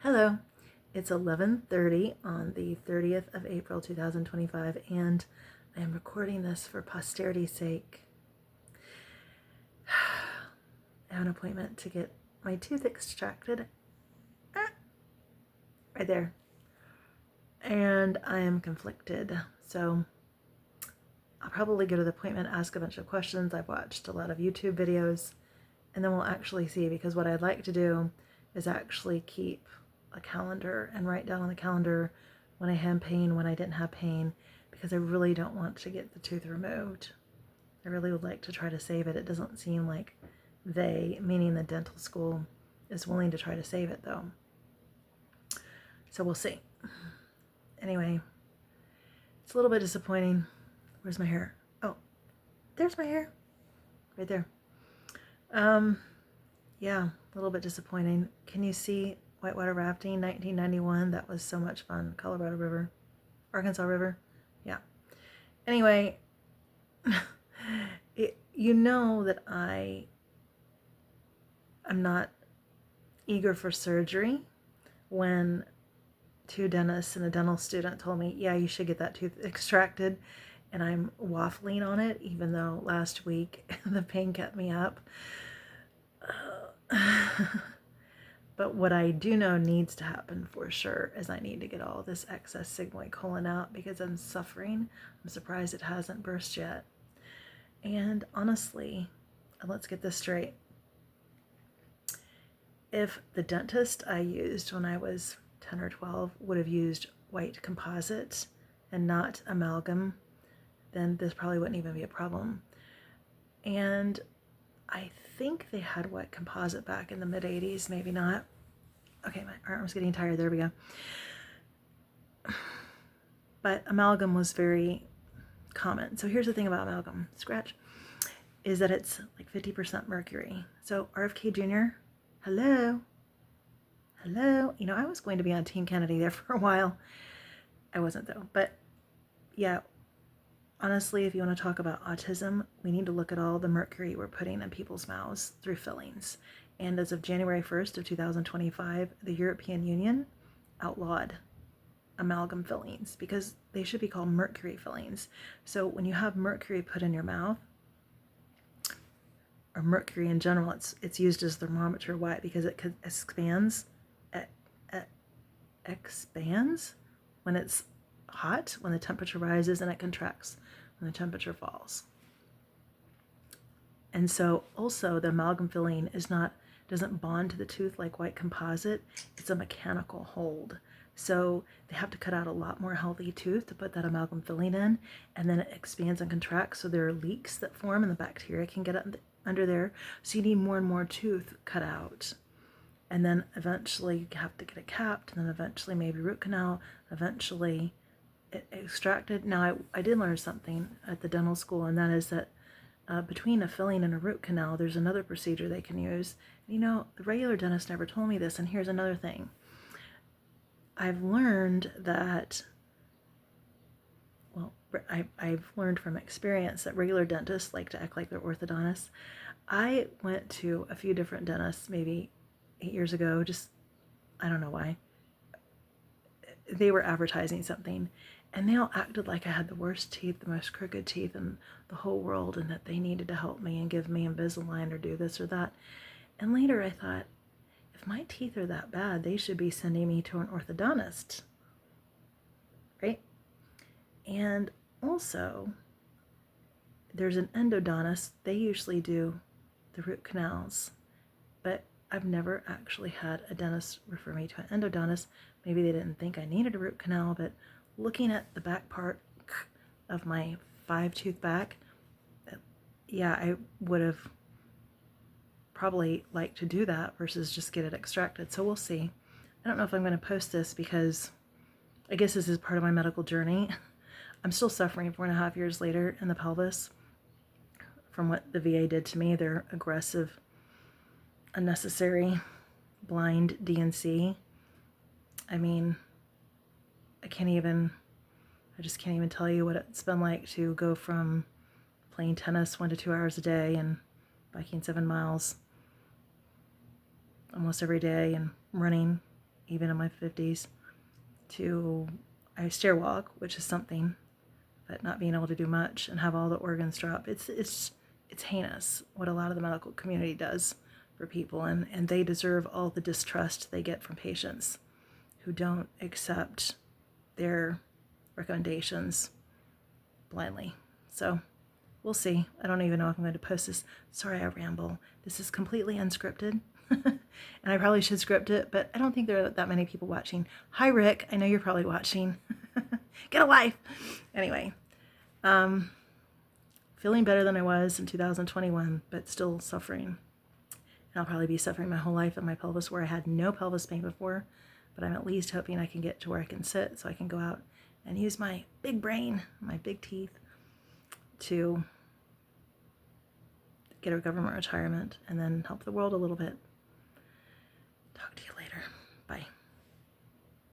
Hello, it's 11:30 on the 30th of April 2025, and I am recording this for posterity's sake. I have an appointment to get my tooth extracted right there, and I am conflicted. So I'll probably go to the appointment, ask a bunch of questions. I've watched a lot of YouTube videos, and then we'll actually see, because what I'd like to do is actually keep a calendar and write down on the calendar when I had pain, when I didn't have pain, because I really don't want to get the tooth removed. I really would like to try to save it. It doesn't seem like they, meaning the dental school, is willing to try to save it though. So we'll see. Anyway, it's a little bit disappointing. Where's my hair? Oh, there's my hair. Right there. Yeah, a little bit disappointing. Can you see whitewater rafting, 1991? That was so much fun. Colorado River, Arkansas River. Yeah. Anyway, you know that I'm not eager for surgery. When two dentists and a dental student told me, yeah, you should get that tooth extracted, and I'm waffling on it, even though last week the pain kept me up. But what I do know needs to happen for sure is I need to get all this excess sigmoid colon out, because I'm suffering. I'm surprised it hasn't burst yet. And honestly, let's get this straight. If the dentist I used when I was 10 or 12 would have used white composite and not amalgam, then this probably wouldn't even be a problem. And I think they had white composite back in the mid-80s, maybe not. Okay, my arm's getting tired, there we go. But amalgam was very common. So here's the thing about amalgam, scratch, is that it's like 50% mercury. So RFK Jr., hello? Hello? You know, I was going to be on Team Kennedy there for a while. I wasn't though, but yeah, honestly, if you want to talk about autism, we need to look at all the mercury we're putting in people's mouths through fillings. And as of January 1st of 2025, the European Union outlawed amalgam fillings because they should be called mercury fillings. So when you have mercury put in your mouth, or mercury in general, it's used as thermometer. Why? Because it expands when it's hot, when the temperature rises, and it contracts when the temperature falls. And so also the amalgam filling doesn't bond to the tooth like white composite. It's a mechanical hold. So they have to cut out a lot more healthy tooth to put that amalgam filling in, and then it expands and contracts, so there are leaks that form and the bacteria can get under there. So you need more and more tooth cut out. And then eventually you have to get it capped, and then eventually maybe root canal, eventually extracted. Now I did learn something at the dental school, and that is that between a filling and a root canal, there's another procedure they can use. You know, the regular dentist never told me this, and here's another thing. I've learned that, well, I've learned from experience that regular dentists like to act like they're orthodontists. I went to a few different dentists maybe 8 years ago, just, I don't know why. They were advertising something, and they all acted like I had the worst teeth, the most crooked teeth in the whole world, and that they needed to help me and give me Invisalign or do this or that. And later I thought, if my teeth are that bad, they should be sending me to an orthodontist, right? And also, there's an endodontist. They usually do the root canals, but I've never actually had a dentist refer me to an endodontist. Maybe they didn't think I needed a root canal, but looking at the back part of my 5-tooth back, yeah, I would have probably liked to do that versus just get it extracted. So we'll see. I don't know if I'm going to post this because I guess this is part of my medical journey. I'm still suffering 4.5 years later in the pelvis from what the VA did to me. Their aggressive, unnecessary, blind DNC. I mean, I just can't even tell you what it's been like to go from playing tennis 1 to 2 hours a day and biking 7 miles almost every day and running even in my 50s, to I stair walk, which is something, but not being able to do much and have all the organs drop. It's heinous what a lot of the medical community does for people, and they deserve all the distrust they get from patients who don't accept their recommendations blindly. So we'll see. I don't even know if I'm going to post this. Sorry, I ramble. This is completely unscripted. And I probably should script it, but I don't think there are that many people watching. Hi, Rick. I know you're probably watching. Get a life. Anyway, feeling better than I was in 2021, but still suffering. And I'll probably be suffering my whole life in my pelvis, where I had no pelvis pain before, but I'm at least hoping I can get to where I can sit so I can go out and use my big brain, my big teeth, to get a government retirement and then help the world a little bit. Talk to you later.